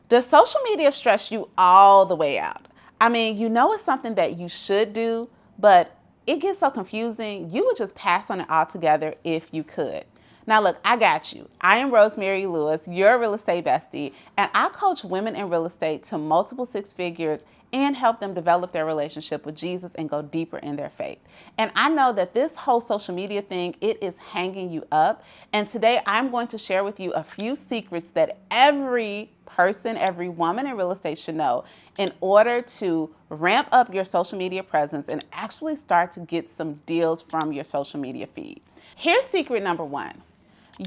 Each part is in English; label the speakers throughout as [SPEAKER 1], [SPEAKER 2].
[SPEAKER 1] Does social media stress you all the way out? I mean, you know it's something that you should do, but it gets so confusing. You would just pass on it altogether if you could. Now, look, I got you. I am Rosemary Lewis, your real estate bestie, and I coach women in real estate to multiple six figures and help them develop their relationship with Jesus and go deeper in their faith. And I know that this whole social media thing, it is hanging you up. And today I'm going to share with you a few secrets that every person, every woman in real estate should know in order to ramp up your social media presence and actually start to get some deals from your social media feed. Here's secret number one.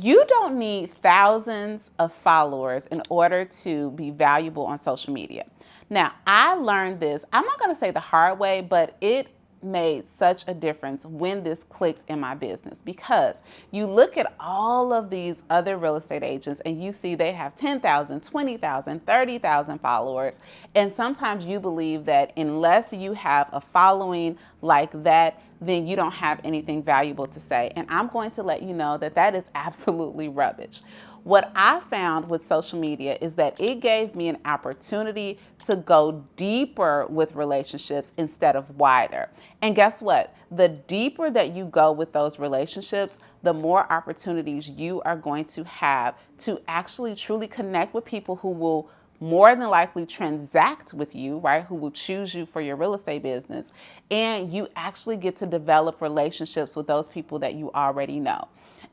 [SPEAKER 1] You don't need thousands of followers in order to be valuable on social media. Now, I learned this, I'm not going to say the hard way, but it made such a difference when this clicked in my business, because you look at all of these other real estate agents and you see they have 10,000, 20,000, 30,000 followers. And sometimes you believe that unless you have a following like that, then you don't have anything valuable to say. And I'm going to let you know that that is absolutely rubbish. What I found with social media is that it gave me an opportunity to go deeper with relationships instead of wider. And guess what? The deeper that you go with those relationships, the more opportunities you are going to have to actually truly connect with people who will more than likely transact with you, right? Who will choose you for your real estate business. And you actually get to develop relationships with those people that you already know.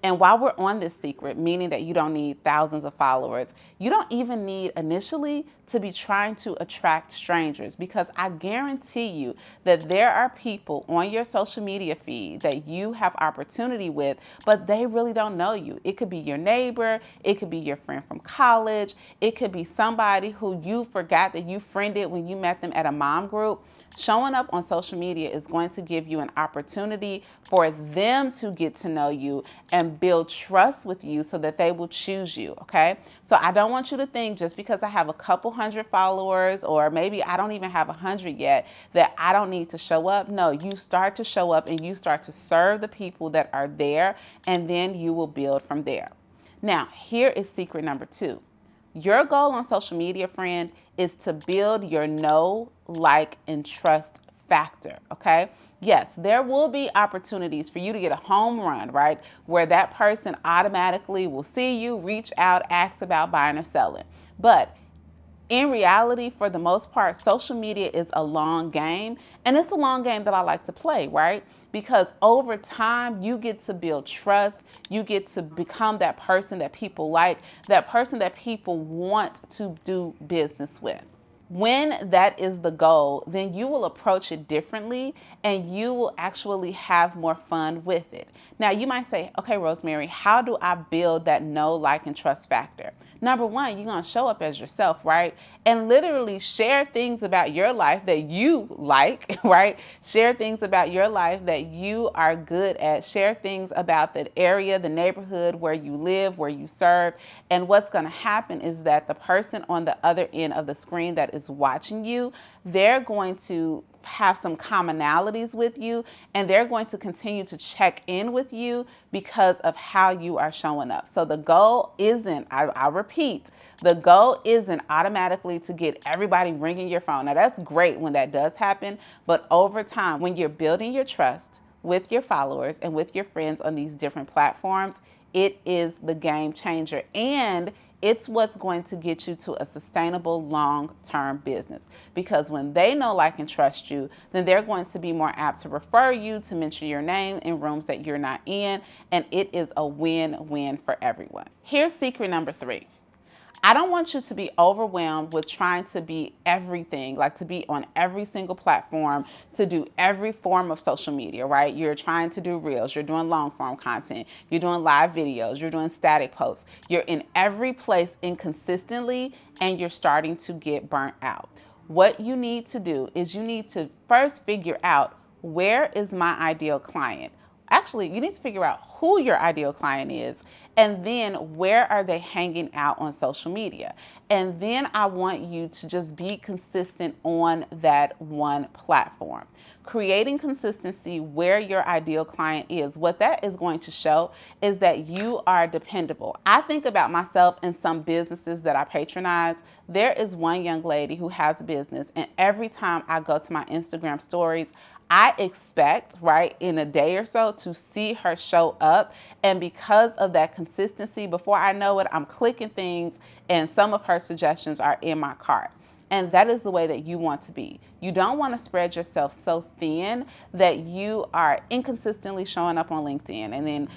[SPEAKER 1] And while we're on this secret, meaning that you don't need thousands of followers, you don't even need initially to be trying to attract strangers, because I guarantee you that there are people on your social media feed that you have opportunity with, but they really don't know you. It could be your neighbor, it could be your friend from college, it could be somebody who you forgot that you friended when you met them at a mom group. Showing up on social media is going to give you an opportunity for them to get to know you and build trust with you so that they will choose you, okay? So I don't want you to think just because I have a couple hundred followers, or maybe I don't even have 100 yet, that I don't need to show up. No, you start to show up and you start to serve the people that are there, and then you will build from there. Now, here is secret number two. Your goal on social media, friend, is to build your know, like, and trust factor, okay? Yes, there will be opportunities for you to get a home run, right? Where that person automatically will see you, reach out, ask about buying or selling. But in reality, for the most part, social media is a long game, and it's a long game that I like to play, right? Because over time, you get to build trust, you get to become that person that people like, that person that people want to do business with. When that is the goal, then you will approach it differently and you will actually have more fun with it. Now, you might say, okay, Rosemary, how do I build that know, like, and trust factor? Number one, you're going to show up as yourself, right? And literally share things about your life that you like, right? Share things about your life that you are good at. Share things about the area, the neighborhood where you live, where you serve. And what's going to happen is that the person on the other end of the screen that is watching you, they're going to have some commonalities with you, and they're going to continue to check in with you because of how you are showing up. So the goal isn't, I repeat, the goal isn't automatically to get everybody ringing your phone. Now that's great when that does happen, but over time, when you're building your trust with your followers and with your friends on these different platforms, it is the game changer, and it's what's going to get you to a sustainable long-term business. Because when they know, like, and trust you, then they're going to be more apt to refer you, to mention your name in rooms that you're not in, and it is a win-win for everyone. Here's secret number three. I don't want you to be overwhelmed with trying to be everything, like to be on every single platform, to do every form of social media, right? You're trying to do reels, you're doing long form content, you're doing live videos, you're doing static posts. You're in every place inconsistently, and you're starting to get burnt out. What you need to do is you need to first figure out, where is my ideal client? actually, you need to figure out who your ideal client is, and then where are they hanging out on social media. And then I want you to just be consistent on that one platform. Creating consistency where your ideal client is, what that is going to show is that you are dependable. I think about myself in some businesses that I patronize. There is one young lady who has a business, and every time I go to my Instagram stories, I expect, right, in a day or so to see her show up. And because of that consistency, before I know it, I'm clicking things and some of her suggestions are in my cart. And that is the way that you want to be. You don't want to spread yourself so thin that you are inconsistently showing up on LinkedIn. And then,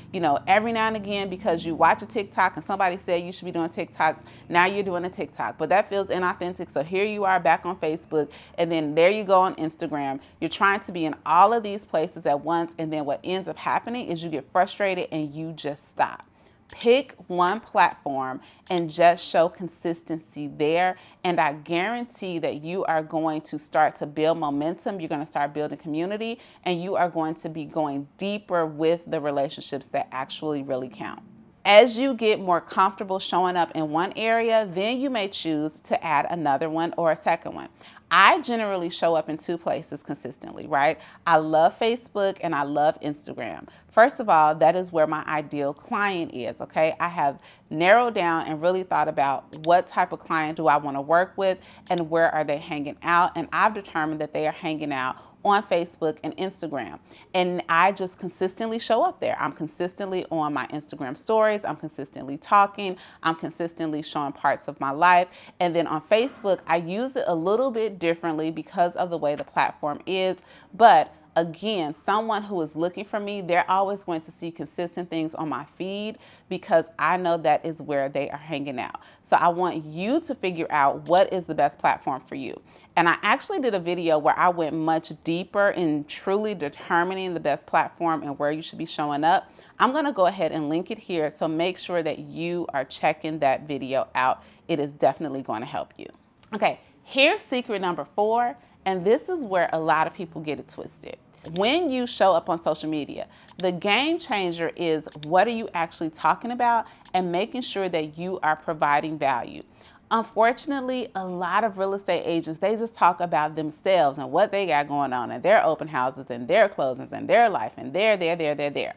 [SPEAKER 1] every now and again, because you watch a TikTok and somebody said you should be doing TikToks, now you're doing a TikTok. But that feels inauthentic. So here you are back on Facebook, and then there you go on Instagram. You're trying to be in all of these places at once. And then what ends up happening is you get frustrated and you just stop. Pick one platform and just show consistency there. And I guarantee that you are going to start to build momentum. You're going to start building community, and you are going to be going deeper with the relationships that actually really count. As you get more comfortable showing up in one area, then you may choose to add another one or a second one. I generally show up in two places consistently, right? I love Facebook and I love Instagram. First of all, that is where my ideal client is, okay? I have narrowed down and really thought about what type of client do I want to work with and where are they hanging out, and I've determined that they are hanging out on Facebook and Instagram. And I just consistently show up there. I'm consistently on my Instagram stories. I'm consistently talking. I'm consistently showing parts of my life. And then on Facebook, I use it a little bit differently because of the way the platform is. But again, someone who is looking for me, they're always going to see consistent things on my feed because I know that is where they are hanging out. So I want you to figure out what is the best platform for you. And I actually did a video where I went much deeper in truly determining the best platform and where you should be showing up. I'm going to go ahead and link it here. So make sure that you are checking that video out. It is definitely going to help you. Okay, here's secret number 4. And this is where a lot of people get it twisted. When you show up on social media, the game changer is what are you actually talking about and making sure that you are providing value. Unfortunately, a lot of real estate agents, they just talk about themselves and what they got going on and their open houses and their closings and their life and their.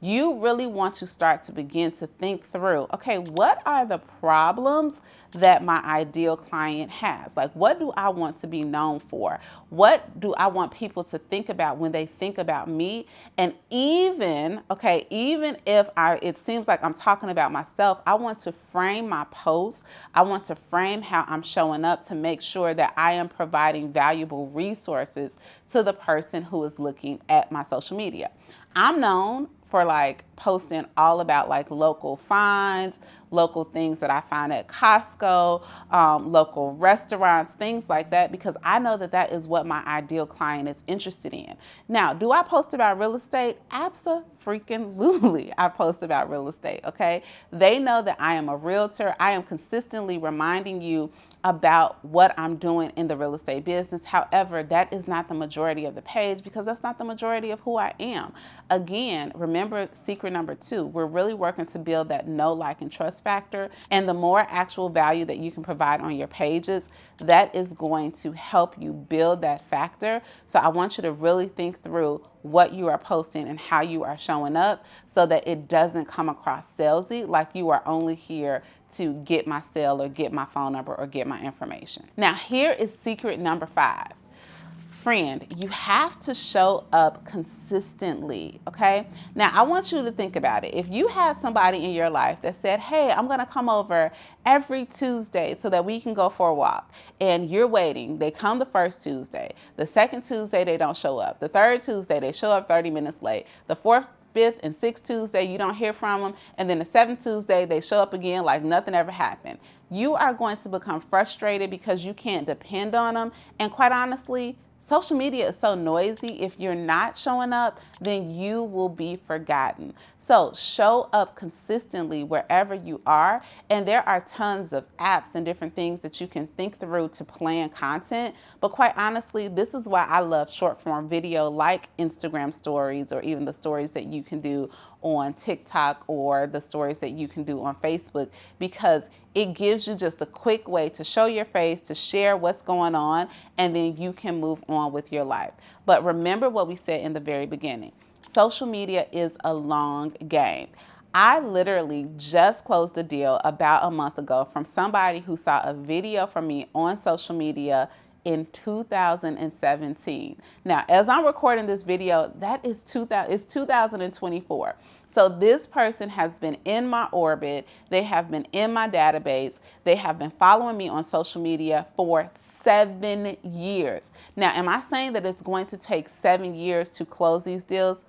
[SPEAKER 1] You really want to start to begin to think through, okay, what are the problems that my ideal client has? Like, what do I want to be known for? What do I want people to think about when they think about me? And even if it seems like I'm talking about myself, I want to frame my posts. I want to frame how I'm showing up to make sure that I am providing valuable resources to the person who is looking at my social media. I'm known for posting all about local finds, local things that I find at Costco, local restaurants, things like that, because I know that that is what my ideal client is interested in. Now, do I post about real estate? Abso-freaking-lutely, I post about real estate, okay? They know that I am a realtor. I am consistently reminding you about what I'm doing in the real estate business. However, that is not the majority of the page because that's not the majority of who I am. Again, remember secret number 2, we're really working to build that know, like, and trust factor. And the more actual value that you can provide on your pages, that is going to help you build that factor. So I want you to really think through what you are posting and how you are showing up so that it doesn't come across salesy, like you are only here to get my sale or get my phone number or get my information. Now, here is secret number 5. Friend, you have to show up consistently, okay? Now, I want you to think about it. If you had somebody in your life that said, hey, I'm gonna come over every Tuesday so that we can go for a walk, and you're waiting, they come the first Tuesday, the second Tuesday they don't show up, the third Tuesday they show up 30 minutes late, the fourth, 5th, and 6th Tuesday, you don't hear from them. And then the 7th Tuesday, they show up again like nothing ever happened. You are going to become frustrated because you can't depend on them. And quite honestly, social media is so noisy. If you're not showing up, then you will be forgotten. So show up consistently wherever you are. And there are tons of apps and different things that you can think through to plan content. But quite honestly, this is why I love short form video like Instagram stories, or even the stories that you can do on TikTok, or the stories that you can do on Facebook, because it gives you just a quick way to show your face, to share what's going on, and then you can move on with your life. But remember what we said in the very beginning. Social media is a long game. I literally just closed a deal about a month ago from somebody who saw a video from me on social media in 2017. Now, as I'm recording this video, that is 2024. So this person has been in my orbit. They have been in my database. They have been following me on social media for 7 years. Now, am I saying that it's going to take 7 years to close these deals?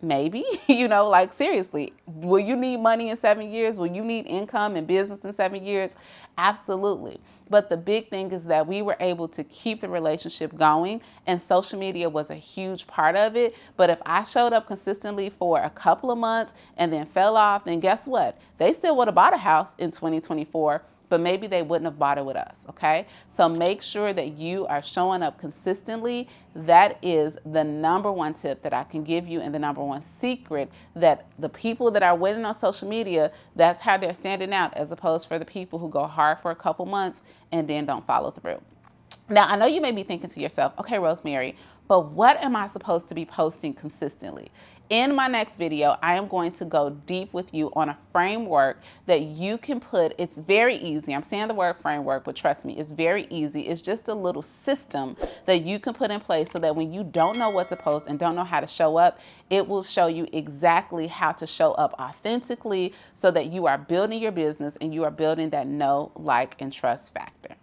[SPEAKER 1] Maybe. Like, seriously, will you need money in 7 years? Will you need income and business in 7 years? Absolutely. But the big thing is that we were able to keep the relationship going, and social media was a huge part of it. But if I showed up consistently for a couple of months and then fell off, then guess what? They still would have bought a house in 2024, but maybe they wouldn't have bought it with us, okay? So make sure that you are showing up consistently. That is the number one tip that I can give you, and the number one secret that the people that are winning on social media, that's how they're standing out, as opposed for the people who go hard for a couple months and then don't follow through. Now, I know you may be thinking to yourself, okay, Rosemary, but what am I supposed to be posting consistently? In my next video, I am going to go deep with you on a framework that you can put. It's very easy. I'm saying the word framework, but trust me, it's very easy. It's just a little system that you can put in place so that when you don't know what to post and don't know how to show up, it will show you exactly how to show up authentically so that you are building your business and you are building that know, like, and trust factor.